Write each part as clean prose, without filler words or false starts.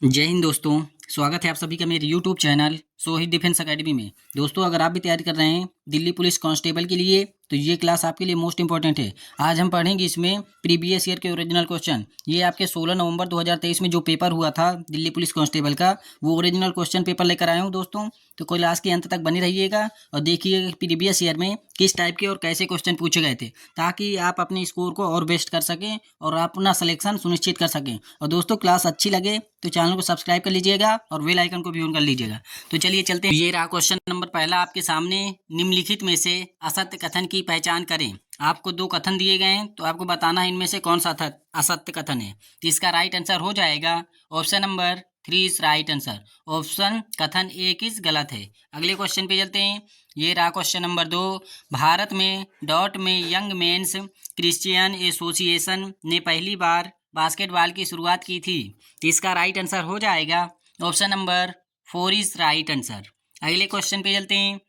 जय हिंद दोस्तों। स्वागत है आप सभी का मेरे YouTube channel Sohit defence academy में। दोस्तों, अगर आप भी तैयारी कर रहे हैं दिल्ली पुलिस कांस्टेबल के लिए तो ये क्लास आपके लिए मोस्ट इंपॉर्टेंट है। आज हम पढ़ेंगे इसमें प्रीवियस ईयर के ओरिजिनल क्वेश्चन। ये आपके 16 नवंबर 2023 में जो पेपर हुआ था दिल्ली पुलिस कांस्टेबल का, वो ओरिजिनल क्वेश्चन पेपर लेकर आया हूँ दोस्तों। तो क्लास के अंत तक बने रहिएगा और देखिए प्रीवियस ईयर में किस टाइप के और कैसे क्वेश्चन पूछे गए थे, ताकि आप अपने स्कोर को और बेस्ट कर सकें और अपना सिलेक्शन सुनिश्चित कर सकें। और दोस्तों, क्लास अच्छी लगे तो चैनल को सब्सक्राइब कर लीजिएगा और बेल आइकन को भी ऑन कर लीजिएगा। तो चलिए चलते हैं। ये रहा क्वेश्चन नंबर पहला आपके सामने। निम्नलिखित में से असत्य कथन की पहचान करें। आपको दो कथन दिए गए हैं, तो आपको बताना है इनमें से कौन सा असत्य कथन है। तो इसका राइट आंसर हो जाएगा option number 3 is right answer. Option कथन 1 इज गलत है। अगले क्वेश्चन पे चलते हैं। ये रहा क्वेश्चन नंबर 2। भारत में डॉट में यंग मेंस क्रिश्चियन एसोसिएशन ने पहली बार बास्केटबॉल की शुरुआत की थी। तो इसका राइट आंसर हो जाएगा option number 4 is right answer. अगले क्वेश्चन पे चलते हैं।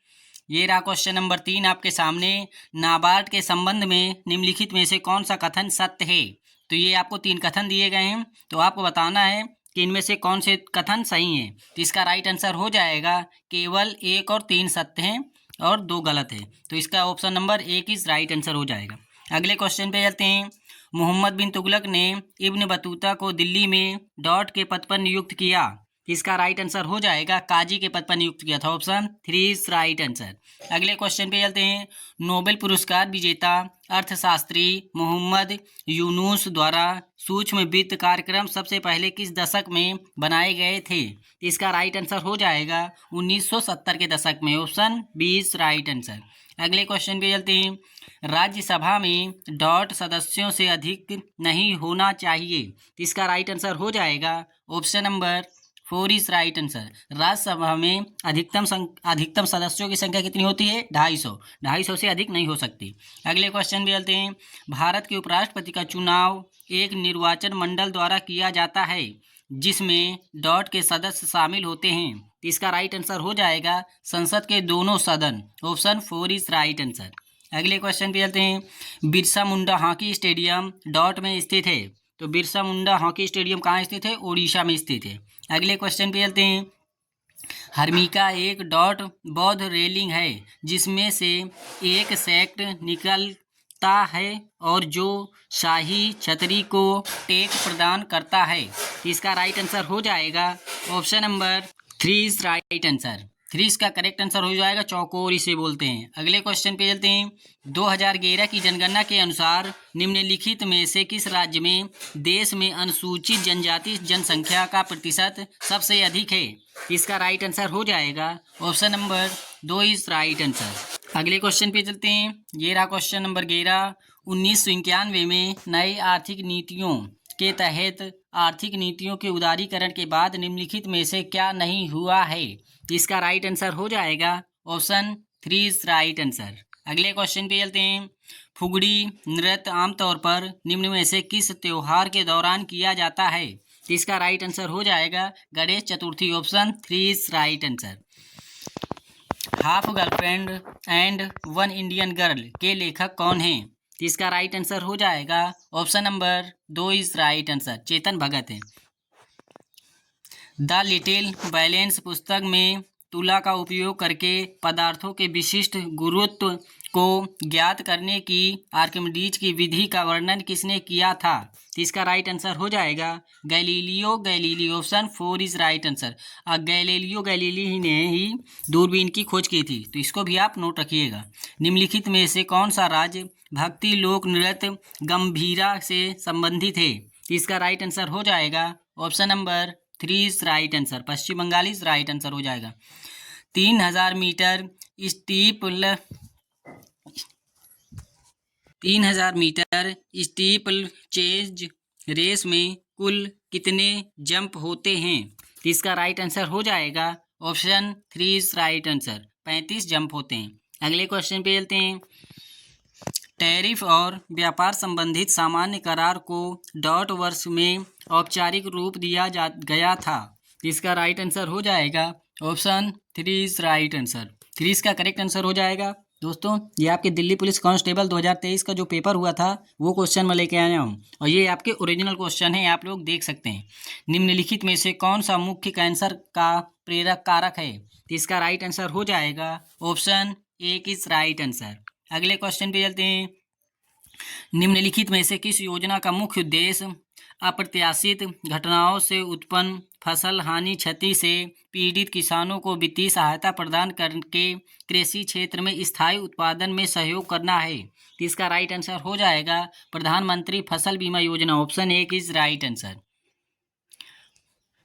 ये रहा क्वेश्चन नंबर 3 आपके सामने। नाबार्ड के संबंध में निम्नलिखित में से कौन सा कथन सत्य है। तो ये आपको 3 कथन दिए गए हैं, तो आपको बताना है कि इनमें से कौन से कथन सही हैं। तो इसका राइट आंसर हो जाएगा केवल 1 और 3 सत्य हैं और 2 गलत है। तो इसका option number 1 is right answer हो जाएगा। अगले क्वेश्चन पे चलते हैं। मोहम्मद बिन तुगलक ने इब्न बतूता को दिल्ली में डॉट के पद पर नियुक्त किया। इसका राइट आंसर हो जाएगा काजी के पद पर नियुक्त किया था। Option 3 is right answer. अगले क्वेश्चन पे चलते हैं। नोबेल पुरस्कार विजेता अर्थशास्त्री मोहम्मद यूनुस द्वारा सूक्ष्म वित्त कार्यक्रम सबसे पहले किस दशक में बनाए गए थे। इसका राइट आंसर हो जाएगा 1970 के दशक में। Option 20 right answer. अगले क्वेश्चन पे चलते हैं। राज्यसभा में डॉट सदस्यों से अधिक नहीं होना चाहिए। इसका राइट आंसर हो जाएगा option number 4 is right answer. Rajya Sabha में अधिकतम सदस्यों की संख्या कितनी होती है? 250 से अधिक नहीं हो सकती। अगले क्वेश्चन पे चलते हैं। भारत के उपराष्ट्रपति का चुनाव एक निर्वाचन मंडल द्वारा किया जाता है जिसमें डॉट के सदस्य शामिल होते हैं। इसका राइट आंसर हो जाएगा संसद के दोनों सदन। Option 4 is right answer. अगले क्वेश्चन पे चलते हैं। Birsa Munda hockey stadium dot में स्थित है। तो बिरसा मुंडा हॉकी स्टेडियम कहाँ स्थित है? ओडिशा में स्थित है। अगले क्वेश्चन पे चलते हैं। हर्मिका एक डॉट बौद्ध रेलिंग है जिसमें से एक सेक्ट निकलता है और जो शाही छतरी को टेक प्रदान करता है। इसका राइट आंसर हो जाएगा option number 3 is right answer. 3 इसका करेक्ट आंसर हो जाएगा। चौकोर इसे बोलते हैं। अगले क्वेश्चन पे चलते हैं। 2011 की जनगणना के अनुसार निम्नलिखित में से किस राज्य में देश में अनुसूचित जनजाति जनसंख्या का प्रतिशत सबसे अधिक है। इसका राइट आंसर हो जाएगा option number 2 is right answer. अगले क्वेश्चन पे चलते हैं। ये रहा क्वेश्चन नंबर 11। 1991 में नई आर्थिक नीतियों के तहत आर्थिक नीतियों के उदारीकरण के बाद निम्नलिखित में से क्या नहीं हुआ है। इसका राइट आंसर हो जाएगा ऑप्शन 3 इज राइट आंसर। अगले क्वेश्चन पे चलते हैं। फुगड़ी नृत्य आमतौर पर निम्न में से किस त्योहार के दौरान किया जाता है। इसका राइट आंसर हो जाएगा Ganesh Chaturthi. Option 3 is right answer. Half girlfriend and one Indian girl के लेखक कौन हैं। इसका राइट आंसर हो जाएगा option number 2 is right answer. Chetan Bhagat है। द लिटिल बैलेंस पुस्तक में तुला का उपयोग करके पदार्थों के विशिष्ट गुरुत्व को ज्ञात करने की आर्किमिडीज की विधि का वर्णन किसने किया था। इसका राइट आंसर हो जाएगा Galileo Galilei. Option 4 is right answer. Galileo Galilei ने ही दूरबीन की खोज की थी, तो इसको भी आप नोट रखिएगा। निम्नलिखित में से कौन सा राज्य भक्ति लोक नृत्य गंभीरा से संबंधित है। इसका राइट आंसर हो जाएगा option number 3 is right answer. Paschim Bengal is right answer हो जाएगा। 3000 मीटर स्टीपल चेज रेस में कुल कितने जंप होते हैं। इसका राइट आंसर हो जाएगा option 3 is right answer. 35 jump होते हैं। अगले क्वेश्चन पे चलते हैं। टैरिफ और व्यापार संबंधित सामान्य करार को डॉट वर्ष में औपचारिक रूप दिया गया था। इसका राइट आंसर हो जाएगा ऑप्शन 3 इज राइट आंसर। 3 इसका करेक्ट आंसर हो जाएगा। दोस्तों ये आपके दिल्ली पुलिस कांस्टेबल 2023 का जो पेपर हुआ था वो क्वेश्चन मैं लेके आया हूँ और ये आपके ओरिजिनल क्वेश्चन है, आप लोग देख सकते हैं। निम्नलिखित में से कौन सा मुख्य कैंसर का प्रेरक कारक है? तो इसका राइट आंसर हो जाएगा option A is right answer. अगले क्वेश्चन पे चलते हैं। निम्नलिखित में से किस योजना का मुख्य उद्देश्य अप्रत्याशित घटनाओं से उत्पन्न फसल हानि क्षति से पीड़ित किसानों को वित्तीय सहायता प्रदान करके कृषि क्षेत्र में स्थायी उत्पादन में सहयोग करना है? तो इसका राइट आंसर हो जाएगा प्रधानमंत्री Fasal Bima Yojana. Option A is right answer.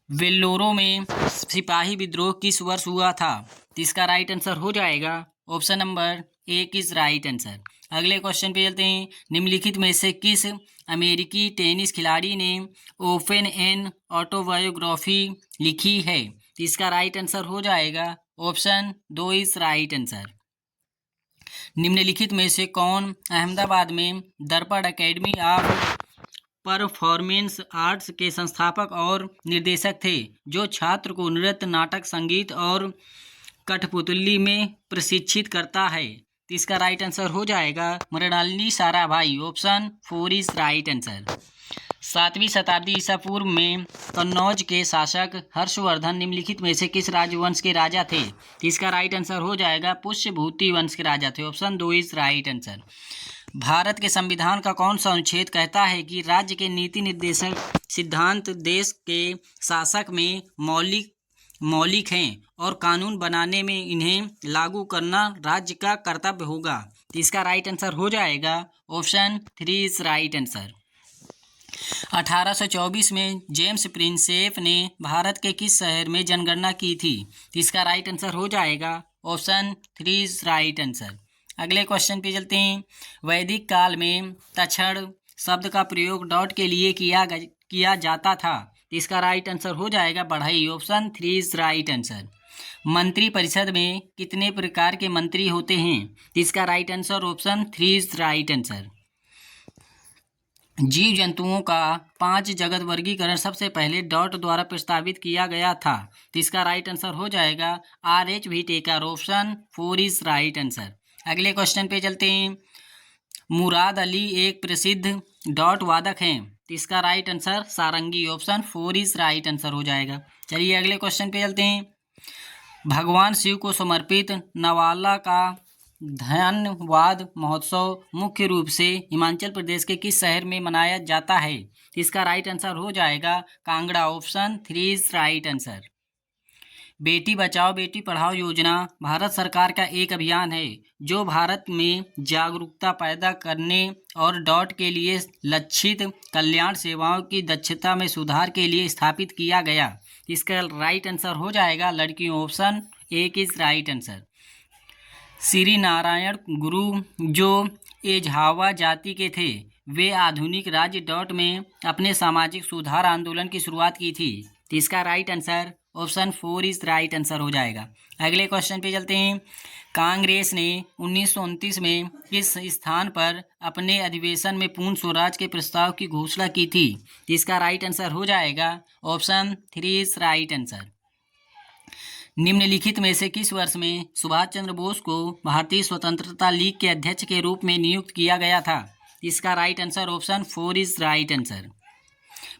वेल्लोरो में सिपाही विद्रोह किस वर्ष हुआ था? तो इसका राइट आंसर हो जाएगा option number A is right answer. अगले क्वेश्चन पे चलते हैं। निम्नलिखित में से किस अमेरिकी टेनिस खिलाड़ी ने ओपन एन ऑटोबायोग्राफी लिखी है? तो इसका राइट आंसर हो जाएगा ऑप्शन 2 इज राइट आंसर। निम्नलिखित में से कौन अहमदाबाद में दर्पण एकेडमी ऑफ परफॉर्मेंस आर्ट्स के संस्थापक और निर्देशक थे, जो छात्र को नृत्य, नाटक, संगीत और कठपुतली में प्रशिक्षित करता है? तो इसका राइट आंसर हो जाएगा Mrinalini Sarabhai. Option 4 is right answer. 7वीं शताब्दी ईसा पूर्व में कन्नौज के शासक हर्षवर्धन निम्नलिखित में से किस राजवंश के राजा थे? तो इसका राइट आंसर हो जाएगा पुष्यभूति वंश के राजा थे। Option 2 is right answer. Bharat के संविधान का कौन सा अनुच्छेद कहता है कि राज्य के नीति निर्देशक सिद्धांत देश के शासक में मौलिक हैं और कानून बनाने में इन्हें लागू करना राज्य का कर्तव्य होगा? तो इसका राइट आंसर हो जाएगा ऑप्शन 3 इज राइट आंसर। 1824 में जेम्स प्रिंसेप ने भारत के किस शहर में जनगणना की थी? तो इसका राइट आंसर हो जाएगा ऑप्शन 3 इज राइट आंसर। अगले क्वेश्चन पे चलते हैं। वैदिक काल में तक्षण शब्द का प्रयोग डॉट के लिए किया जाता था? तो इसका राइट आंसर हो जाएगा बढ़ई। Option 3 is right answer. मंत्री परिषद में कितने प्रकार के मंत्री होते हैं? तो इसका right answer option 3 is right answer. जीव जंतुओं का 5 जगत वर्गीकरण सबसे पहले डॉट द्वारा प्रस्तावित किया गया था? तो इसका राइट आंसर हो जाएगा RH Whittaker. Option 4 is right answer. अगले क्वेश्चन पे चलते हैं। मुराद अली एक प्रसिद्ध डॉट वादक हैं? तो इसका right answer sarangi. Option 4 is right answer हो जाएगा। चलिए अगले क्वेश्चन पे चलते हैं। भगवान शिव को समर्पित नवाला का धन्यवाद महोत्सव मुख्य रूप से हिमाचल प्रदेश के किस शहर में मनाया जाता है? तो इसका राइट आंसर हो जाएगा Kangra. Option 3 is right answer. Beti Bachao Beti Padhao योजना भारत सरकार का एक अभियान है जो भारत में जागरूकता पैदा करने और डॉट के लिए लक्षित कल्याण सेवाओं की दक्षता में सुधार के लिए स्थापित किया गया। इसका राइट आंसर हो जाएगा लड़कियों। Option 1 is right answer. Shri Narayan गुरु जो एझावा जाति के थे, वे आधुनिक राज्य डॉट में अपने सामाजिक सुधार आंदोलन की शुरुआत की थी? तो इसका right answer option 4 is right answer हो जाएगा। अगले क्वेश्चन पे चलते हैं। कांग्रेस ने 1929 में किस स्थान पर अपने अधिवेशन में पूर्ण स्वराज के प्रस्ताव की घोषणा की थी? तो इसका राइट आंसर हो जाएगा ऑप्शन 3 इज राइट आंसर। निम्नलिखित में से किस वर्ष में सुभाष चंद्र बोस को भारतीय स्वतंत्रता लीग के अध्यक्ष के रूप में नियुक्त किया गया था? इसका right answer option 4 is right answer.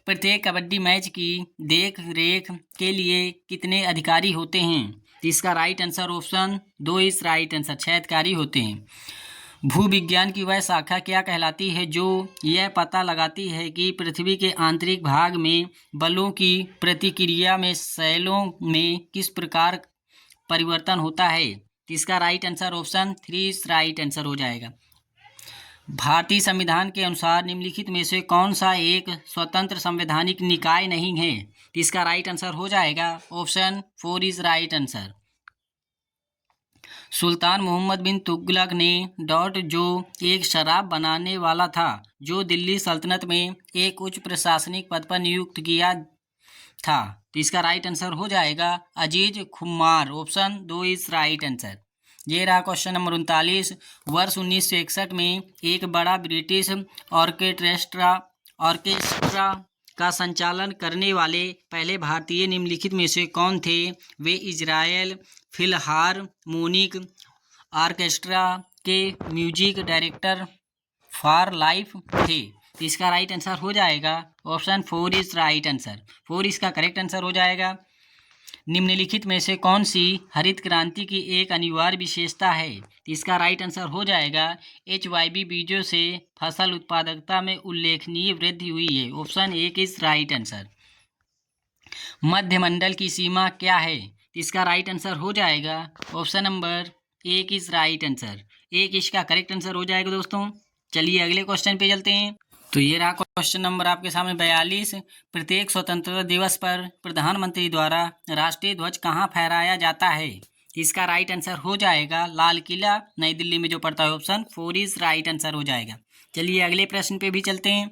प्रत्येक कबड्डी मैच की देख रेख के लिए कितने अधिकारी होते हैं? इसका right answer option 2 is right answer. 6 अधिकारी होते हैं। भूविज्ञान की वह शाखा क्या कहलाती है जो यह पता लगाती है कि पृथ्वी के आंतरिक भाग में बलों की प्रतिक्रिया में शैलों में किस प्रकार परिवर्तन होता है? इसका right answer option 3 is right answer हो जाएगा। भारतीय संविधान के अनुसार निम्नलिखित में से कौन सा एक स्वतंत्र संवैधानिक निकाय नहीं है? इसका राइट आंसर हो जाएगा ऑप्शन 4 इज राइट आंसर। सुल्तान मोहम्मद बिन तुगलक ने डॉट जो एक शराब बनाने वाला था जो दिल्ली सल्तनत में एक उच्च प्रशासनिक पद पर नियुक्त किया था? तो इसका राइट आंसर हो जाएगा अजीज खुमार। Option 2 is right answer. ये रहा क्वेश्चन नंबर 39। वर्ष 1961 में एक बड़ा ब्रिटिश ऑर्केस्ट्रा का संचालन करने वाले पहले भारतीय निम्नलिखित में से कौन थे? वे इजरायल फिलहारमोनिक ऑर्केस्ट्रा के म्यूजिक डायरेक्टर फॉर लाइफ थे। तो इसका राइट आंसर हो जाएगा ऑप्शन 4 इज राइट आंसर। 4 इसका करेक्ट आंसर हो जाएगा। निम्नलिखित में से कौन सी हरित क्रांति की एक अनिवार्य विशेषता है? तो इसका राइट आंसर हो जाएगा HYB बीजों से फसल उत्पादकता में उल्लेखनीय वृद्धि हुई है। Option 1 is right answer. मध्यमंडल की सीमा क्या है? तो इसका राइट आंसर हो जाएगा option number 1 is right answer. 1 इसका करेक्ट आंसर हो जाएगा दोस्तों। चलिए अगले क्वेश्चन पे चलते हैं। तो ये रहा क्वेश्चन नंबर आपके सामने 42। प्रत्येक स्वतंत्रता दिवस पर प्रधानमंत्री द्वारा राष्ट्रीय ध्वज कहाँ फहराया जाता है? इसका राइट आंसर हो जाएगा लाल किला नई दिल्ली में जो पड़ता है। ऑप्शन 4 इज राइट आंसर हो जाएगा। चलिए अगले प्रश्न पे भी चलते हैं।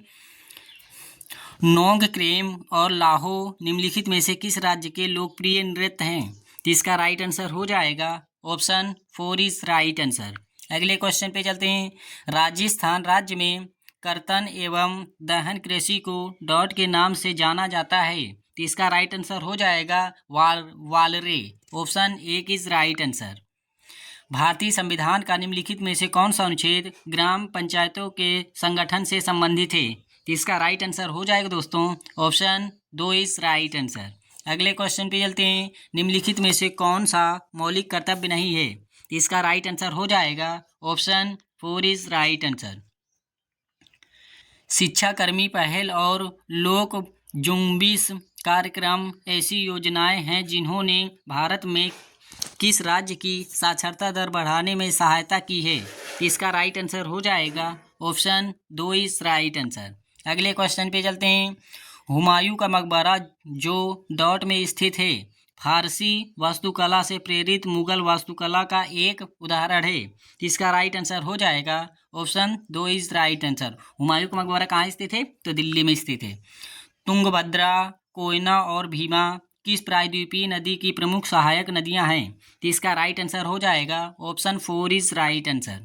नोंगक्रेम और लाहो निम्नलिखित में से किस राज्य के लोकप्रिय नृत्य हैं? इसका राइट आंसर हो जाएगा ऑप्शन 4 इज राइट आंसर। अगले क्वेश्चन पे चलते हैं। राजस्थान राज्य में कर्तन एवं दहन कृषि को डॉट के नाम से जाना जाता है। तो इसका राइट आंसर हो जाएगा वालरे। Option 1 is right answer. भारतीय संविधान का निम्नलिखित में से कौन सा अनुच्छेद ग्राम पंचायतों के संगठन से संबंधित है? तो इसका राइट आंसर हो जाएगा दोस्तों ऑप्शन 2 इज राइट आंसर। अगले क्वेश्चन पे चलते हैं। निम्नलिखित में से कौन सा मौलिक कर्तव्य नहीं है? तो इसका राइट आंसर हो जाएगा ऑप्शन 4 इज राइट आंसर। शिक्षाकर्मी पहल और लोक जुम्बिश कार्यक्रम ऐसी योजनाएं हैं जिन्होंने भारत में किस राज्य की साक्षरता दर बढ़ाने में सहायता की है? इसका राइट आंसर हो जाएगा ऑप्शन 2 इज राइट आंसर। अगले क्वेश्चन पे चलते हैं। हुमायूं का मकबरा जो डॉट में स्थित है फारसी वास्तुकला से प्रेरित मुगल वास्तुकला का एक उदाहरण है। इसका राइट आंसर हो जाएगा option 2 is right answer. Humayun का मकबरा कहाँ स्थित है? तो दिल्ली में स्थित है। तुंगभद्रा, कोयना और भीमा किस प्रायद्वीपीय नदी की प्रमुख सहायक नदियां हैं? तो इसका राइट आंसर हो जाएगा ऑप्शन 4 इज राइट आंसर।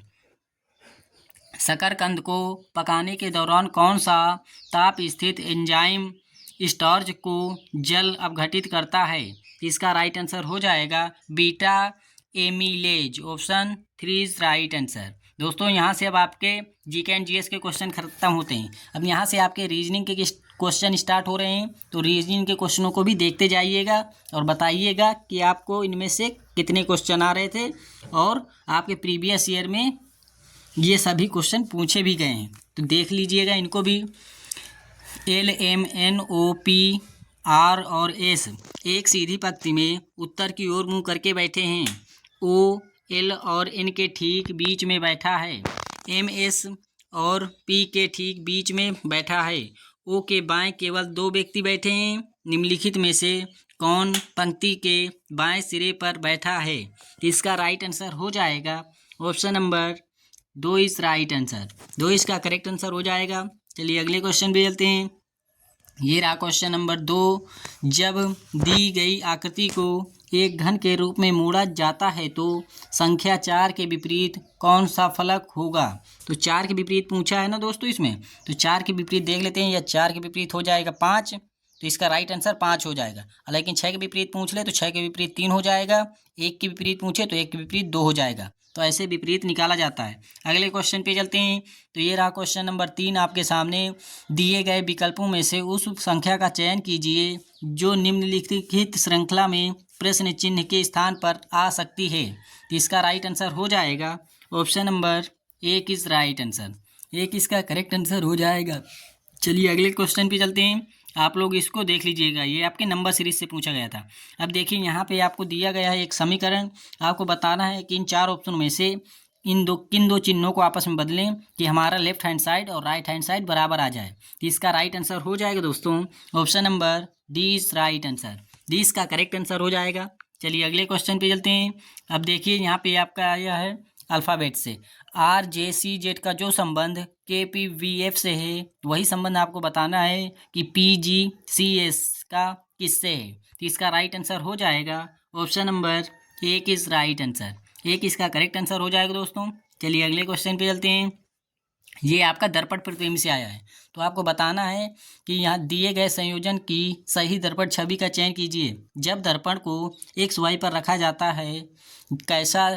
शकरकंद को पकाने के दौरान कौन सा ताप स्थित एंजाइम स्टार्च को जल अपघटित करता है? इसका राइट आंसर हो जाएगा beta amylase. Option 3 is right answer. दोस्तों यहाँ से अब आपके जीके एंड जीएस के क्वेश्चन खत्म होते हैं। अब यहाँ से आपके रीजनिंग के क्वेश्चन स्टार्ट हो रहे हैं। तो रीजनिंग के क्वेश्चनों को भी देखते जाइएगा और बताइएगा कि आपको इनमें से कितने क्वेश्चन आ रहे थे और आपके प्रीवियस ईयर में ये सभी क्वेश्चन पूछे भी गए हैं। तो देख लीजिएगा इनको भी। LMNOP और S एक सीधी पंक्ति में उत्तर की ओर मुंह करके बैठे हैं। O L और N के ठीक बीच में बैठा है। MS और P के ठीक बीच में बैठा है। O के बाएं केवल 2 व्यक्ति बैठे हैं। निम्नलिखित में से कौन पंक्ति के बाएं सिरे पर बैठा है? इसका राइट आंसर हो जाएगा option number 2 is right answer. 2 इसका करेक्ट आंसर हो जाएगा। चलिए अगले क्वेश्चन पे चलते हैं। ये रहा क्वेश्चन नंबर 2। जब दी गई आकृति को एक घन के रूप में मोड़ा जाता है तो संख्या 4 के विपरीत कौन सा फलक होगा? तो 4 के विपरीत पूछा है ना दोस्तों इसमें। तो 4 के विपरीत देख लेते हैं। या 4 के विपरीत हो जाएगा 5। तो इसका राइट आंसर 5 हो जाएगा। लेकिन 6 के विपरीत पूछ ले तो 6 के विपरीत 3 हो जाएगा। 1 के विपरीत पूछे तो 1 के विपरीत 2 हो जाएगा। तो ऐसे विपरीत निकाला जाता है। अगले क्वेश्चन पे चलते हैं। तो ये रहा क्वेश्चन नंबर 3 आपके सामने। दिए गए विकल्पों में से उस संख्या का चयन कीजिए जो निम्नलिखित श्रृंखला में प्रश्न चिन्ह के स्थान पर आ सकती है। तो इसका राइट आंसर हो जाएगा option number 1 is right answer. 1 इसका करेक्ट आंसर हो जाएगा। चलिए अगले क्वेश्चन पे चलते हैं। आप लोग इसको देख लीजिएगा। ये आपके नंबर सीरीज से पूछा गया था। अब देखिए यहाँ पे आपको दिया गया है एक समीकरण। आपको बताना है कि इन 4 ऑप्शन में से किन दो चिन्हों को आपस में बदलें कि हमारा लेफ्ट हैंड साइड और राइट हैंड साइड बराबर आ जाए। तो इसका राइट आंसर हो जाएगा दोस्तों option number D is right answer. D इसका करेक्ट आंसर हो जाएगा। चलिए अगले क्वेश्चन पे चलते हैं। अब देखिए यहाँ पे आपका आया है अल्फ़ाबेट से। RJCZ का जो संबंध KPVF से है वही संबंध आपको बताना है कि PGCS का किससे है। तो इसका राइट आंसर हो जाएगा option number 1 is right answer. 1 इसका करेक्ट आंसर हो जाएगा दोस्तों। चलिए अगले क्वेश्चन पे चलते हैं। ये आपका दर्पण प्रतिबिंब से आया है। तो आपको बताना है कि यहाँ दिए गए संयोजन की सही दर्पण छवि का चयन कीजिए। जब दर्पण को XY पर रखा जाता है कैसा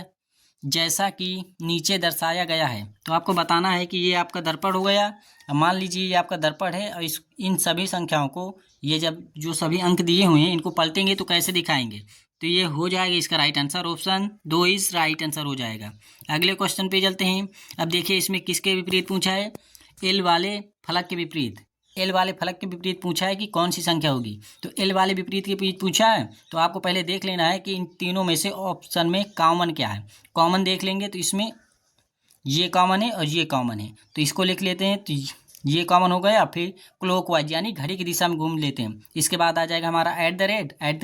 जैसा कि नीचे दर्शाया गया है। तो आपको बताना है कि ये आपका दर्पण हो गया। अब मान लीजिए ये आपका दर्पण है और इन सभी संख्याओं को, ये जब जो सभी अंक दिए हुए हैं इनको पलटेंगे तो कैसे दिखाएंगे। तो ये हो जाएगा इसका right answer, option 2 is right answer हो जाएगा। अगले क्वेश्चन पे चलते हैं। अब देखिए इसमें किसके विपरीत पूछा है, एल वाले फलक के विपरीत। एल वाले फलक के विपरीत पूछा है कि कौन सी संख्या होगी। तो एल वाले विपरीत के विपरीत पूछा है तो आपको पहले देख लेना है कि इन तीनों में से ऑप्शन में कॉमन क्या है। कॉमन देख लेंगे तो इसमें ये कॉमन है और ये कॉमन है, तो इसको लिख लेते हैं। तो ये कॉमन हो गया, फिर क्लॉकवाइज यानी घड़ी की दिशा में घूम लेते हैं। इसके बाद आ जाएगा हमारा एट द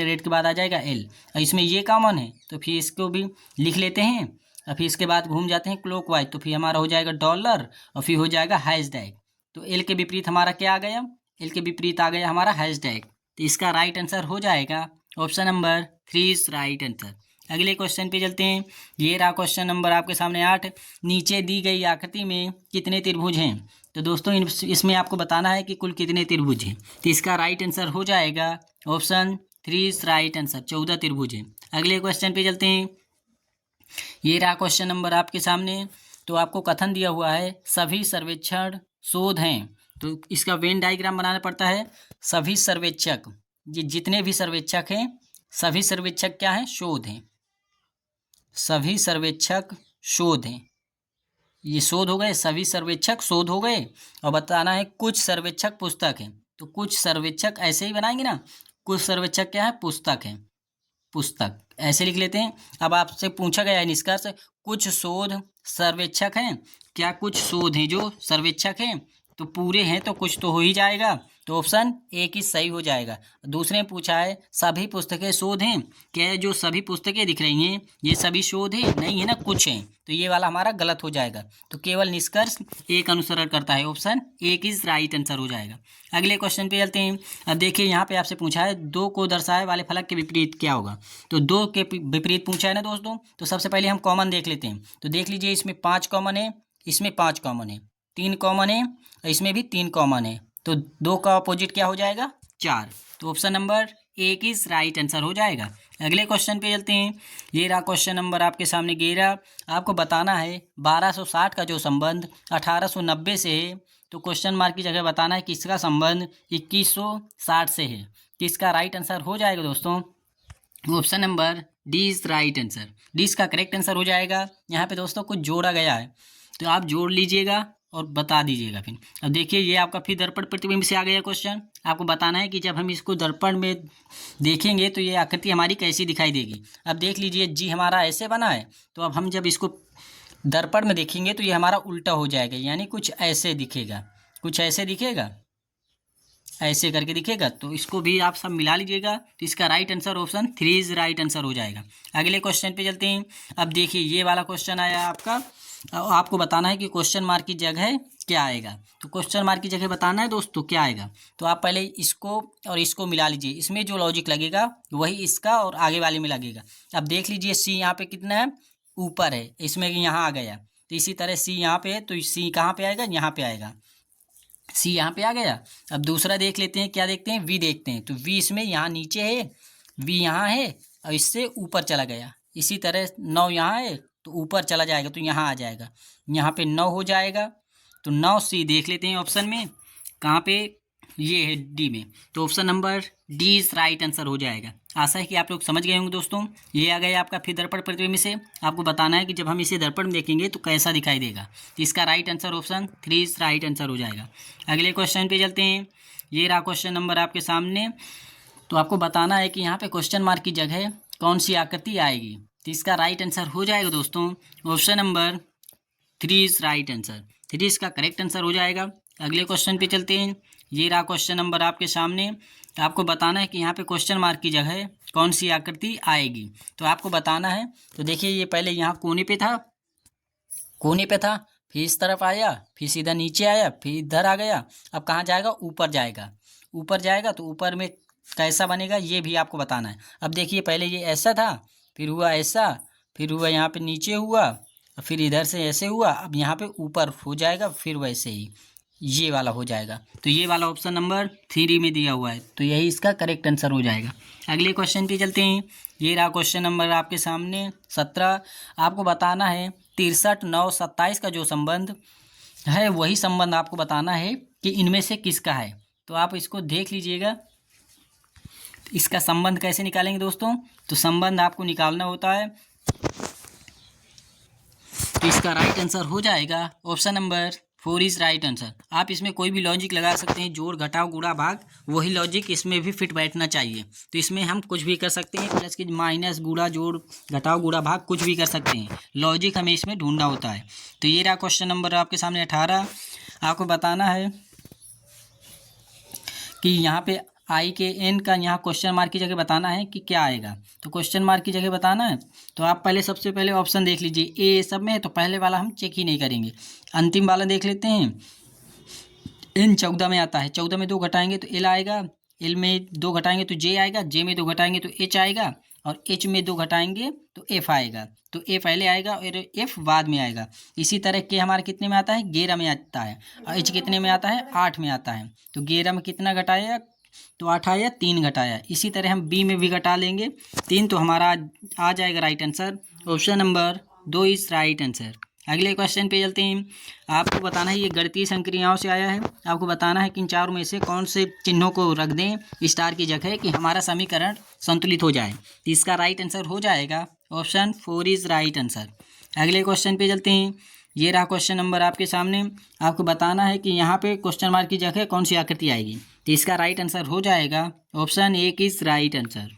रेट के बाद आ जाएगा एल, और इसमें ये कॉमन है तो फिर इसको भी लिख लेते हैं। और फिर इसके बाद घूम जाते हैं क्लॉकवाइज, तो फिर हमारा हो जाएगा डॉलर और फिर हो जाएगा हैशटैग। तो एल के विपरीत हमारा क्या आ गया, एल के विपरीत आ गया हमारा हैशटैग। तो इसका राइट आंसर हो जाएगा option number 3 is right answer. अगले क्वेश्चन पे चलते हैं। ये रहा क्वेश्चन नंबर आपके सामने 8। नीचे दी गई आकृति में कितने त्रिभुज हैं। तो दोस्तों इसमें आपको बताना है कि कुल कितने त्रिभुज हैं। तो इसका राइट आंसर हो जाएगा ऑप्शन 3 इज राइट आंसर, 14 त्रिभुज हैं। अगले क्वेश्चन पे चलते हैं। ये रहा क्वेश्चन नंबर आपके सामने। तो आपको कथन दिया हुआ है सभी सर्वेक्षण शोध हैं। तो इसका वेन डायग्राम बनाना पड़ता है। सभी सर्वेक्षक, ये जितने भी सर्वेक्षक हैं, सभी सर्वेक्षक क्या हैं, शोध हैं। सभी सर्वेक्षक शोध हैं, ये शोध हो गए, सभी सर्वेक्षक शोध हो गए। और बताना है कुछ सर्वेक्षक पुस्तक हैं। तो कुछ सर्वेक्षक ऐसे ही बनाएंगे ना, कुछ सर्वेक्षक क्या है, पुस्तक है, पुस्तक ऐसे लिख लेते हैं। अब आपसे पूछा गया है निष्कर्ष, कुछ शोध सर्वेक्षक हैं। क्या कुछ शोध हैं जो सर्वेक्षक हैं, तो पूरे हैं तो कुछ तो हो ही जाएगा। तो ऑप्शन एक ही सही हो जाएगा। दूसरे में पूछा है सभी पुस्तकें शोध हैं। क्या जो सभी पुस्तकें दिख रही हैं ये सभी शोध है, नहीं है ना, कुछ हैं। तो ये वाला हमारा गलत हो जाएगा। तो केवल निष्कर्ष एक अनुसरण करता है, ऑप्शन एक इज राइट आंसर हो जाएगा। अगले क्वेश्चन पे चलते हैं। अब देखिए यहाँ पे आपसे पूछा है 2 को दर्शाए वाले फलक के विपरीत क्या होगा। तो 2 के विपरीत पूछा है ना दोस्तों। तो सबसे पहले हम कॉमन देख लेते हैं। तो देख लीजिए इसमें 5 कॉमन है, इसमें 5 कॉमन है, 3 कॉमन है और इसमें भी 3 कॉमन है। तो 2 का अपोजिट क्या हो जाएगा, 4। तो ऑप्शन नंबर एक इज राइट आंसर हो जाएगा। अगले क्वेश्चन पे चलते हैं। ये रहा क्वेश्चन नंबर आपके सामने 11। आपको बताना है 1260 का जो संबंध 1890 से है। तो क्वेश्चन मार्क की जगह बताना है किसका संबंध 2160 से है। तो इसका राइट आंसर हो जाएगा दोस्तों option number D is right answer. D इसका करेक्ट आंसर हो जाएगा। यहाँ पे दोस्तों कुछ जोड़ा गया है तो आप जोड़ लीजिएगा और बता दीजिएगा फिर। अब देखिए ये आपका फिर दर्पण प्रतिबिंब से आ गया क्वेश्चन। आपको बताना है कि जब हम इसको दर्पण में देखेंगे तो ये आकृति हमारी कैसी दिखाई देगी। अब देख लीजिए जी हमारा ऐसे बना है, तो अब हम जब इसको दर्पण में देखेंगे तो ये हमारा उल्टा हो जाएगा, यानी कुछ ऐसे दिखेगा, कुछ ऐसे दिखेगा, ऐसे करके दिखेगा। तो इसको भी आप सब मिला लीजिएगा। तो इसका right answer option 3 is right answer हो जाएगा। अगले क्वेश्चन पे चलते हैं। अब देखिए ये वाला क्वेश्चन आया आपका, आपको बताना है कि क्वेश्चन मार्क की जगह क्या आएगा। तो क्वेश्चन मार्क की जगह बताना है दोस्तों क्या आएगा। तो आप पहले इसको और इसको मिला लीजिए, इसमें जो लॉजिक लगेगा वही इसका और आगे वाले में लगेगा। अब देख लीजिए सी यहाँ पे कितना है, ऊपर है, इसमें यहाँ आ गया। तो इसी तरह सी यहाँ पे है तो सी कहाँ पे आएगा, यहाँ पे आएगा, सी यहाँ पे आ गया। अब दूसरा देख लेते हैं, क्या देखते हैं, वी देखते हैं। तो वी इसमें यहाँ नीचे है, वी यहाँ है और इससे ऊपर चला गया। इसी तरह 9 यहाँ है तो ऊपर चला जाएगा तो यहाँ आ जाएगा, यहाँ पे 9 हो जाएगा। तो 9 सी देख लेते हैं ऑप्शन में कहाँ पे, ये है डी में। तो option number D is right answer हो जाएगा। आशा है कि आप लोग समझ गए होंगे दोस्तों। ये आ गया आपका फिर दर्पण प्रतिबिंब से। आपको बताना है कि जब हम इसे दर्पण में देखेंगे तो कैसा दिखाई देगा। तो इसका right answer option 3 is right answer हो जाएगा। अगले क्वेश्चन पे चलते हैं। ये रहा क्वेश्चन नंबर आपके सामने। तो आपको बताना है कि यहाँ पे क्वेश्चन मार्क की जगह कौन सी आकृति आएगी। तो इसका राइट आंसर हो जाएगा दोस्तों option number 3 is right answer. 3 इसका करेक्ट आंसर हो जाएगा। अगले क्वेश्चन पे चलते हैं। ये रहा क्वेश्चन नंबर आपके सामने। आपको बताना है कि यहाँ पे क्वेश्चन मार्क की जगह कौन सी आकृति आएगी। तो आपको बताना है। तो देखिए ये पहले यहाँ कोने पे था, कोने पे था, फिर इस तरफ आया, फिर सीधा नीचे आया, फिर इधर आ गया। अब कहाँ जाएगा, ऊपर जाएगा, ऊपर जाएगा। तो ऊपर में कैसा बनेगा ये भी आपको बताना है। अब देखिए पहले ये ऐसा था, फिर हुआ ऐसा, फिर हुआ यहाँ पे नीचे हुआ, फिर इधर से ऐसे हुआ, अब यहाँ पे ऊपर हो जाएगा, फिर वैसे ही ये वाला हो जाएगा। तो ये वाला ऑप्शन नंबर 3 में दिया हुआ है, तो यही इसका करेक्ट आंसर हो जाएगा। अगले क्वेश्चन पे चलते हैं। ये रहा क्वेश्चन नंबर आपके सामने 17। आपको बताना है 63, 9, 27 का जो संबंध है वही संबंध आपको बताना है कि इनमें से किसका है। तो आप इसको देख लीजिएगा। इसका संबंध कैसे निकालेंगे दोस्तों? तो संबंध आपको निकालना होता है, तो इसका राइट आंसर हो जाएगा option number 4 is right answer. आप इसमें कोई भी लॉजिक लगा सकते हैं, जोड़ घटाव गुणा भाग, वही लॉजिक इसमें भी फिट बैठना चाहिए। तो इसमें हम कुछ भी कर सकते हैं, प्लस की माइनस, गुणा, जोड़ घटाव गुणा भाग कुछ भी कर सकते हैं, लॉजिक हमें इसमें ढूंढना होता है। तो ये रहा क्वेश्चन नंबर आपके सामने 18। आपको बताना है कि यहाँ पे आई के एन का यहाँ क्वेश्चन मार्क की जगह बताना है कि क्या आएगा। तो क्वेश्चन मार्क की जगह बताना है, तो आप पहले सबसे पहले ऑप्शन देख लीजिए। ए सब में है तो पहले वाला हम चेक ही नहीं करेंगे, अंतिम वाला देख लेते हैं। एन 14 में आता है, 14 में 2 घटाएंगे तो एल आएगा, एल में 2 घटाएंगे तो जे आएगा, जे में 2 घटाएंगे तो एच आएगा, और एच में 2 घटाएंगे तो एफ आएगा। तो ए पहले आएगा और एफ बाद में आएगा। इसी तरह के हमारे कितने में आता है? 11 में आता है। और एच कितने में आता है? 8 में आता है। तो 11 में कितना घटाया? तो 8 आया, 3 घटाया। इसी तरह हम बी में भी घटा लेंगे 3, तो हमारा आ जाएगा right answer. Option number 2 is right answer. अगले क्वेश्चन पे चलते हैं। आपको बताना है, ये गणितीय संक्रियाओं से आया है। आपको बताना है कि इन चारों में से कौन से चिन्हों को रख दें स्टार की जगह कि हमारा समीकरण संतुलित हो जाए। तो इसका राइट आंसर हो जाएगा ऑप्शन 4 इज राइट आंसर। अगले क्वेश्चन पे चलते हैं। ये रहा क्वेश्चन नंबर आपके सामने। आपको बताना है कि यहाँ पे क्वेश्चन मार्क की जगह कौन सी आकृति आएगी। तो इसका राइट आंसर हो जाएगा ऑप्शन 1 इज राइट आंसर।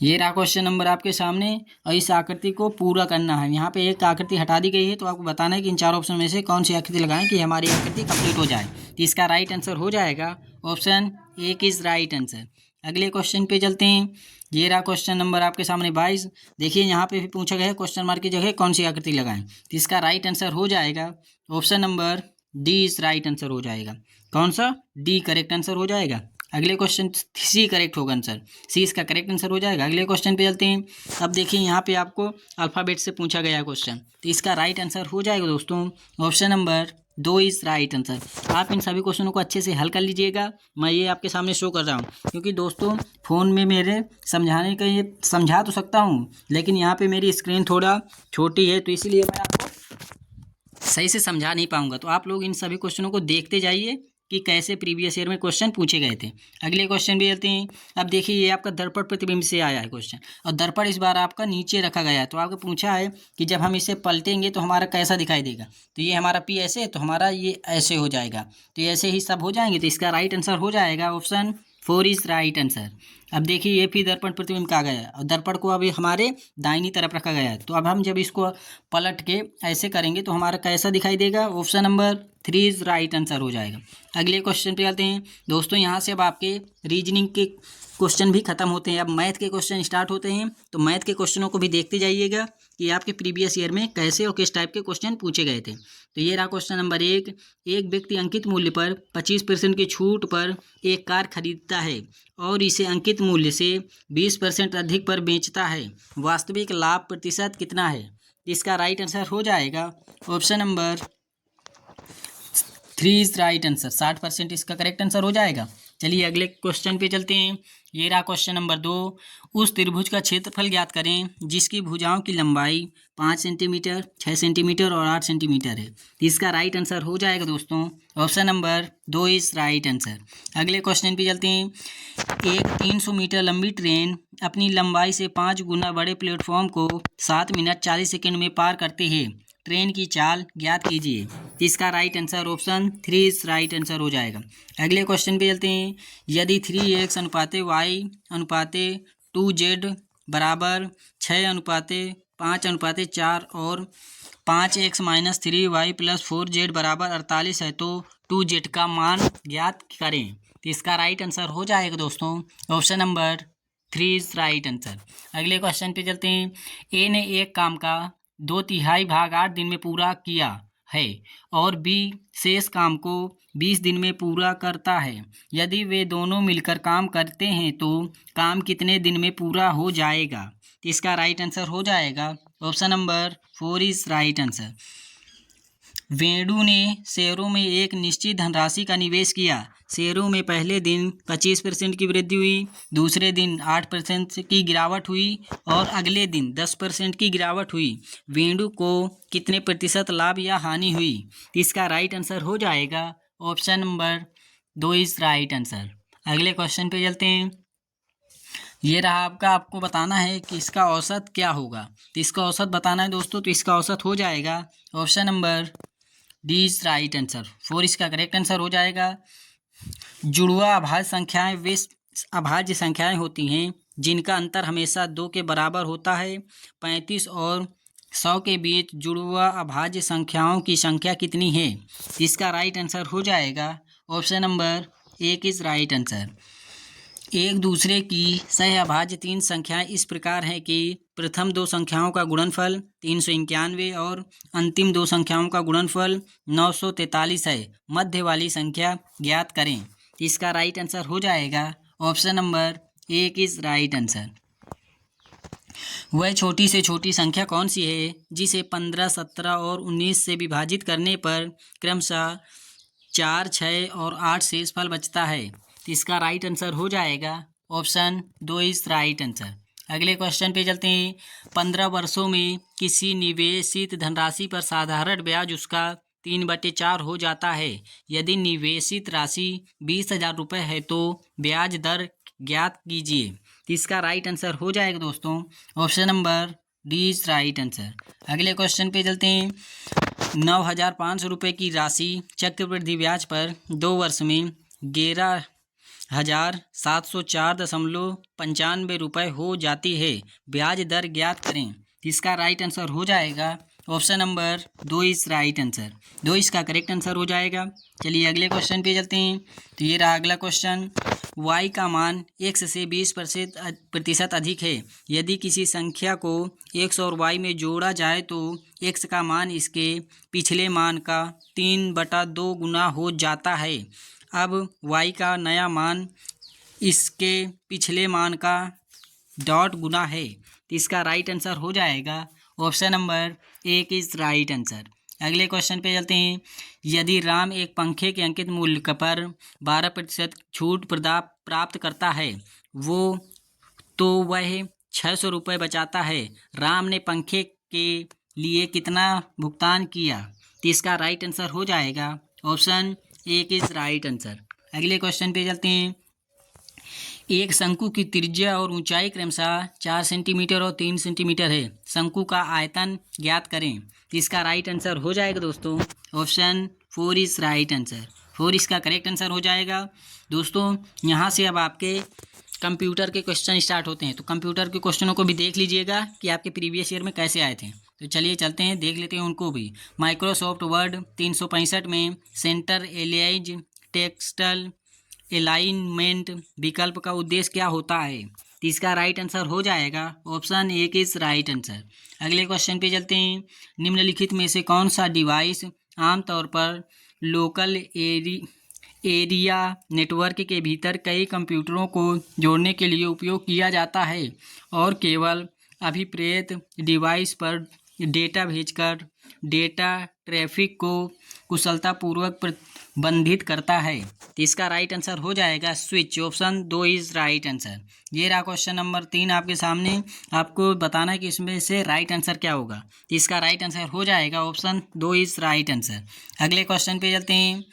ये रहा क्वेश्चन नंबर आपके सामने, और इस आकृति को पूरा करना है। यहाँ पे एक आकृति हटा दी गई है, तो आपको बताना है कि इन चारों ऑप्शन में से कौन सी आकृति लगाएं कि हमारी आकृति कंप्लीट हो जाए। तो इसका राइट आंसर हो जाएगा ऑप्शन 1 इज राइट आंसर। अगले क्वेश्चन पे चलते हैं। ये रहा क्वेश्चन नंबर आपके सामने 22। देखिए यहाँ पे भी पूछा गया है क्वेश्चन मार्क की जगह कौन सी आकृति लगाएं। तो इसका राइट आंसर हो जाएगा option number D is right answer हो जाएगा। कौन सा? डी करेक्ट आंसर हो जाएगा। अगले क्वेश्चन सी करेक्ट होगा आंसर, सी इसका करेक्ट आंसर हो जाएगा। अगले क्वेश्चन पे चलते हैं। अब देखिए यहाँ पे आपको अल्फ़ाबेट से पूछा गया क्वेश्चन, तो इसका राइट आंसर हो जाएगा दोस्तों option number 2 is right answer. आप इन सभी क्वेश्चनों को अच्छे से हल कर लीजिएगा। मैं ये आपके सामने शो कर रहा हूँ, क्योंकि दोस्तों फ़ोन में मेरे समझाने का ये समझा तो सकता हूँ, लेकिन यहाँ पे मेरी स्क्रीन थोड़ा छोटी है, तो इसीलिए मैं आपको सही से समझा नहीं पाऊंगा। तो आप लोग इन सभी क्वेश्चनों को देखते जाइए कि कैसे प्रीवियस ईयर में क्वेश्चन पूछे गए थे। अगले क्वेश्चन भी चलते हैं। अब देखिए ये आपका दर्पण प्रतिबिंब से आया है क्वेश्चन, और दर्पण इस बार आपका नीचे रखा गया है। तो आपको पूछा है कि जब हम इसे पलटेंगे तो हमारा कैसा दिखाई देगा। तो ये हमारा पी ऐसे, तो हमारा ये ऐसे हो जाएगा। तो ऐसे ही सब हो जाएंगे। तो इसका राइट आंसर हो जाएगा ऑप्शन 4 इज राइट आंसर। अब देखिए ये फिर दर्पण प्रतिबिंब का आ गया है, और दर्पण को अभी हमारे दाहिनी तरफ रखा गया है। तो अब हम जब इसको पलट के ऐसे करेंगे तो हमारा कैसा दिखाई देगा। Option number 3 is right answer हो जाएगा। अगले क्वेश्चन पे आते हैं दोस्तों। यहाँ से अब आपके रीजनिंग के क्वेश्चन भी खत्म होते हैं, अब मैथ के क्वेश्चन स्टार्ट होते हैं। तो मैथ के क्वेश्चनों को भी देखते जाइएगा कि आपके प्रीवियस ईयर में कैसे और किस टाइप के क्वेश्चन पूछे गए थे। तो ये रहा क्वेश्चन नंबर 1। एक व्यक्ति अंकित मूल्य पर 25% की छूट पर एक कार खरीदता है और इसे अंकित मूल्य से 20% अधिक पर बेचता है। वास्तविक लाभ प्रतिशत कितना है? इसका राइट आंसर हो जाएगा option number 3 is right answer. 60% इसका करेक्ट आंसर हो जाएगा। चलिए अगले क्वेश्चन पे चलते हैं। ये रहा क्वेश्चन नंबर 2। उस त्रिभुज का क्षेत्रफल ज्ञात करें जिसकी भुजाओं की लंबाई 5 सेंटीमीटर, 6 सेंटीमीटर और 8 सेंटीमीटर है। इसका राइट आंसर हो जाएगा दोस्तों option number 2 is right answer. अगले क्वेश्चन पे चलते हैं। एक 300 मीटर लंबी ट्रेन अपनी लंबाई से 5 गुना बड़े प्लेटफॉर्म को 7 मिनट 40 सेकेंड में पार करते हैं। ट्रेन की चाल ज्ञात कीजिए। इसका right answer option 3 is right answer हो जाएगा। अगले क्वेश्चन पे चलते हैं। यदि 3x अनुपाते y अनुपाते 2z बराबर 6 अनुपाते 5 अनुपाते 4 और 5x - 3y + 4z बराबर 48 है, तो 2z का मान ज्ञात करें। तो इसका राइट आंसर हो जाएगा दोस्तों option number 3 is right answer. अगले क्वेश्चन पे चलते हैं। ए ने एक काम का 2/3 भाग 8 दिन में पूरा किया है और बी शेष काम को 20 दिन में पूरा करता है। यदि वे दोनों मिलकर काम करते हैं तो काम कितने दिन में पूरा हो जाएगा। तो इसका राइट आंसर हो जाएगा option number 4 is right answer. Venu ने शेयरों में एक निश्चित धनराशि का निवेश किया। शेयरों में पहले दिन 25% की वृद्धि हुई, दूसरे दिन 8% की गिरावट हुई और अगले दिन 10% की गिरावट हुई। वेणु को कितने प्रतिशत लाभ या हानि हुई? इसका राइट आंसर हो जाएगा option number 2 is right answer. अगले क्वेश्चन पे चलते हैं। ये रहा आपका, आपको बताना है कि इसका औसत क्या होगा। तो इसका औसत बताना है दोस्तों, तो इसका औसत हो जाएगा option number D is right answer. 4 इसका करेक्ट आंसर हो जाएगा। जुड़वा अभाज्य संख्याएं वे अभाज्य संख्याएं होती हैं जिनका अंतर हमेशा 2 के बराबर होता है। 35 और 100 के बीच जुड़वा अभाज्य संख्याओं की संख्या कितनी है? इसका राइट आंसर हो जाएगा option number 1 is right answer. एक दूसरे की सहअभाज्य 3 संख्याएं इस प्रकार हैं कि प्रथम 2 संख्याओं का गुणनफल 391 और अंतिम 2 संख्याओं का गुणनफल 943 है। मध्य वाली संख्या ज्ञात करें। इसका राइट आंसर हो जाएगा option number 1 is right answer. वह छोटी से छोटी संख्या कौन सी है जिसे 15, 17 और 19 से विभाजित करने पर क्रमशः 4, 6 और 8 शेषफल बचता है? तो इसका राइट आंसर हो जाएगा ऑप्शन 2 इज राइट आंसर। अगले क्वेश्चन पे चलते हैं। 15 वर्षों में किसी निवेशित धनराशि पर साधारण ब्याज उसका 3/4 हो जाता है। यदि निवेशित राशि 20,000 रुपये है तो ब्याज दर ज्ञात कीजिए। तो इसका राइट आंसर हो जाएगा दोस्तों option number D is right answer. अगले क्वेश्चन पे चलते हैं। 9,500 रुपये की राशि चक्रवृद्धि ब्याज पर 2 वर्ष में 11,704.95 रुपये हो जाती है। ब्याज दर ज्ञात करें। इसका राइट आंसर हो जाएगा option number 2 is right answer. 2 इसका करेक्ट आंसर हो जाएगा। चलिए अगले क्वेश्चन पे चलते हैं। तो ये रहा अगला क्वेश्चन। y का मान x से 20% अधिक है। यदि किसी संख्या को x और y में जोड़ा जाए तो x का मान इसके पिछले मान का 3/2 गुना हो जाता है। अब y का नया मान इसके पिछले मान का डॉट गुना है। तो इसका राइट आंसर हो जाएगा option number 1 is right answer. अगले क्वेश्चन पे चलते हैं। यदि राम एक पंखे के अंकित मूल्य पर 12% छूट प्राप्त करता है तो वह 600 रुपये बचाता है। राम ने पंखे के लिए कितना भुगतान किया? तो इसका राइट आंसर हो जाएगा ऑप्शन 1 इज राइट आंसर। अगले क्वेश्चन पे चलते हैं। एक शंकु की त्रिज्या और ऊंचाई क्रमशः 4 सेंटीमीटर और 3 सेंटीमीटर है। शंकु का आयतन ज्ञात करें। तो इसका राइट आंसर हो जाएगा दोस्तों ऑप्शन 4 इज राइट आंसर। 4 इसका करेक्ट आंसर हो जाएगा। दोस्तों यहाँ से अब आपके कंप्यूटर के क्वेश्चन स्टार्ट होते हैं, तो कंप्यूटर के क्वेश्चनों को भी देख लीजिएगा कि आपके प्रीवियस ईयर में कैसे आए थे। तो चलिए चलते हैं, देख लेते हैं उनको भी। माइक्रोसॉफ्ट वर्ड 365 में सेंटर एलाइज टेक्स्टल अलाइनमेंट विकल्प का उद्देश्य क्या होता है? तो इसका राइट आंसर हो जाएगा ऑप्शन 1 इज राइट आंसर। अगले क्वेश्चन पे चलते हैं। निम्नलिखित में से कौन सा डिवाइस आमतौर पर लोकल एरिया नेटवर्क के भीतर कई कंप्यूटरों को जोड़ने के लिए उपयोग किया जाता है और केवल अभिप्रेत डिवाइस पर डेटा भेजकर डेटा ट्रैफिक को कुशलतापूर्वक प्रबंधित करता है? तो इसका राइट आंसर हो जाएगा switch. Option 2 is right answer. ये रहा क्वेश्चन नंबर 3 आपके सामने। आपको बताना है कि इसमें से राइट आंसर क्या होगा। तो इसका राइट आंसर हो जाएगा ऑप्शन 2 इज राइट आंसर। अगले क्वेश्चन पे चलते हैं।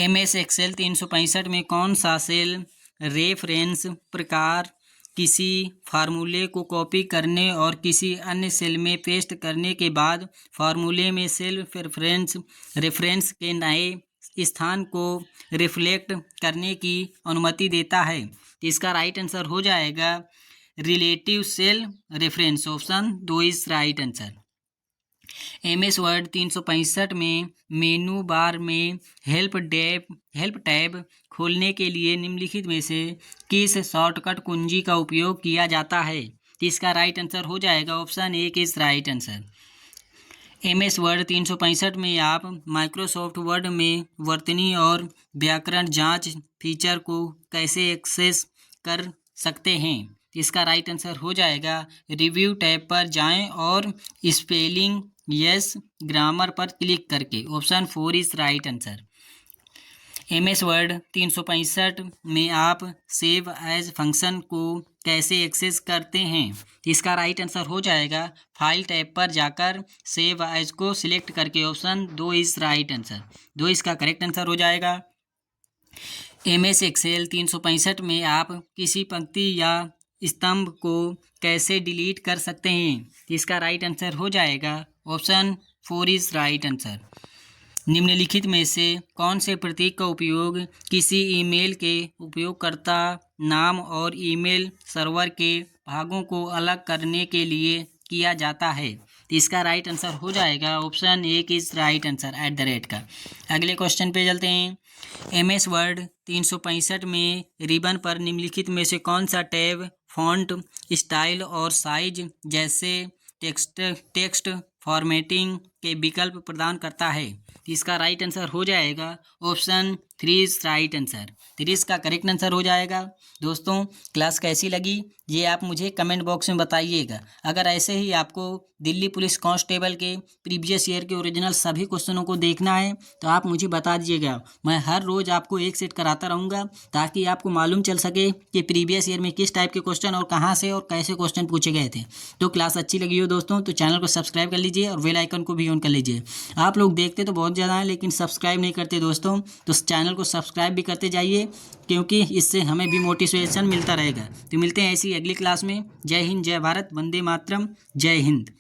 MS एक्सेल 365 में कौन सा सेल रेफरेंस प्रकार किसी फार्मूले को कॉपी करने और किसी अन्य सेल में पेस्ट करने के बाद फार्मूले में सेल्फ रेफरेंस के नए स्थान को रिफ्लेक्ट करने की अनुमति देता है? तो इसका राइट आंसर हो जाएगा relative cell reference. Option 2 is right answer. MS word 365 में मेनू बार में हेल्प टैब खोलने के लिए निम्नलिखित में से किस शॉर्टकट कुंजी का उपयोग किया जाता है? तो इसका राइट आंसर हो जाएगा option 1 is right answer. MS word 365 में आप माइक्रोसॉफ्ट वर्ड में वर्तनी और व्याकरण जांच फीचर को कैसे एक्सेस कर सकते हैं? इसका राइट आंसर हो जाएगा रिव्यू टैब पर जाएं और स्पेलिंग यस ग्रामर पर क्लिक करके। Option 4 is right answer. MS word 365 में आप सेव एज फंक्शन को कैसे एक्सेस करते हैं? तो इसका राइट आंसर हो जाएगा फाइल टैब पर जाकर सेव एज को सिलेक्ट करके। Option 2 is right answer. 2 इसका करेक्ट आंसर हो जाएगा। MS एक्सेल 365 में आप किसी पंक्ति या स्तंभ को कैसे डिलीट कर सकते हैं? तो इसका राइट आंसर हो जाएगा ऑप्शन 4 इज राइट आंसर। निम्नलिखित में से कौन से प्रतीक का उपयोग किसी ईमेल के उपयोगकर्ता नाम और ईमेल सर्वर के भागों को अलग करने के लिए किया जाता है? तो इसका राइट आंसर हो जाएगा ऑप्शन 1 इज राइट आंसर @ का। अगले क्वेश्चन पे चलते हैं। MS वर्ड 365 में रिबन पर निम्नलिखित में से कौन सा टैब फॉन्ट स्टाइल और साइज जैसे टेक्स्ट फॉर्मेटिंग के विकल्प प्रदान करता है? इसका राइट आंसर हो जाएगा ऑप्शन 3 इज राइट आंसर। 3 इसका करेक्ट आंसर हो जाएगा। दोस्तों क्लास कैसी लगी ये आप मुझे कमेंट बॉक्स में बताइएगा। अगर ऐसे ही आपको दिल्ली पुलिस कांस्टेबल के प्रीवियस ईयर के ओरिजिनल सभी क्वेश्चनों को देखना है तो आप मुझे बता दीजिएगा। मैं हर रोज़ आपको एक सेट कराता रहूँगा ताकि आपको मालूम चल सके कि प्रीवियस ईयर में किस टाइप के क्वेश्चन और कहाँ से और कैसे क्वेश्चन पूछे गए थे। तो क्लास अच्छी लगी हो दोस्तों तो चैनल को सब्सक्राइब कर लीजिए और बेल आइकन को भी ऑन कर लीजिए। आप लोग देखते तो बहुत ज़्यादा हैं लेकिन सब्सक्राइब नहीं करते दोस्तों, तो चैनल को सब्सक्राइब भी करते जाइए क्योंकि इससे हमें भी मोटिवेशन मिलता रहेगा। तो मिलते हैं ऐसी अगली क्लास में। जय हिंद, जय भारत, वंदे मातरम, जय हिंद।